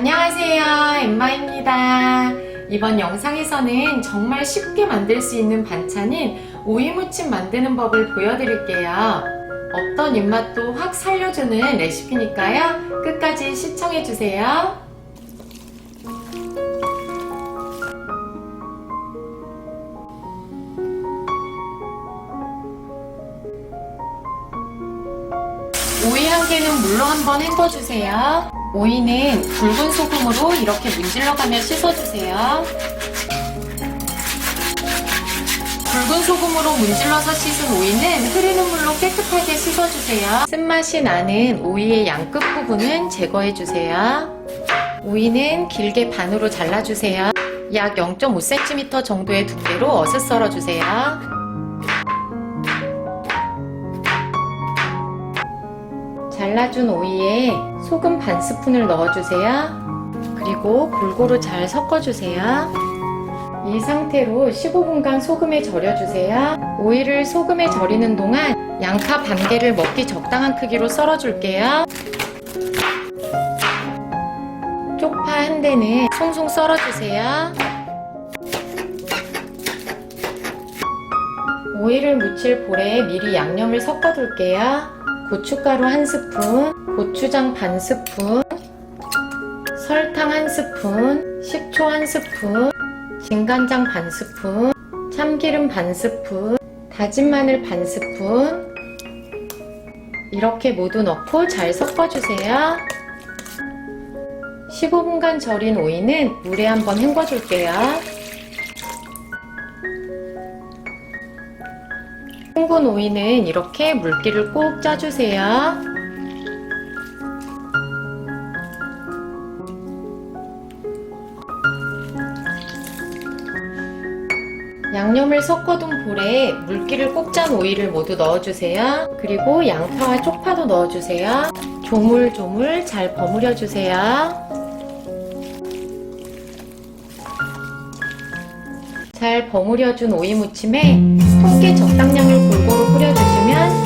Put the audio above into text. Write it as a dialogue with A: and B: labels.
A: 안녕하세요, 엠마입니다. 이번 영상에서는 정말 쉽게 만들 수 있는 반찬인 오이무침 만드는 법을 보여드릴게요. 어떤 입맛도 확 살려주는 레시피니까요. 끝까지 시청해주세요. 오이 한 개는 물로 한번 헹궈주세요. 오이는 굵은 소금으로 이렇게 문질러가며 씻어주세요. 굵은 소금으로 문질러서 씻은 오이는 흐르는 물로 깨끗하게 씻어주세요. 쓴맛이 나는 오이의 양끝 부분은 제거해주세요. 오이는 길게 반으로 잘라주세요. 약 0.5cm 정도의 두께로 어슷 썰어주세요. 잘라준 오이에 소금 반 스푼을 넣어주세요. 그리고 골고루 잘 섞어주세요. 이 상태로 15분간 소금에 절여주세요. 오이를 소금에 절이는 동안 양파 반 개를 먹기 적당한 크기로 썰어줄게요. 쪽파 한 대는 송송 썰어주세요. 오이를 무칠 볼에 미리 양념을 섞어둘게요. 고춧가루 한 스푼, 고추장 반 스푼, 설탕 한 스푼, 식초 한 스푼, 진간장 반 스푼, 참기름 반 스푼, 다진 마늘 반 스푼. 이렇게 모두 넣고 잘 섞어주세요. 15분간 절인 오이는 물에 한번 헹궈줄게요. 헹군 오이는 이렇게 물기를 꼭 짜주세요. 양념을 섞어둔 볼에 물기를 꼭 짠 오이를 모두 넣어주세요. 그리고 양파와 쪽파도 넣어주세요. 조물조물 잘 버무려주세요. 잘 버무려준 오이 무침에 통깨 적당량을 골고루 뿌려주시면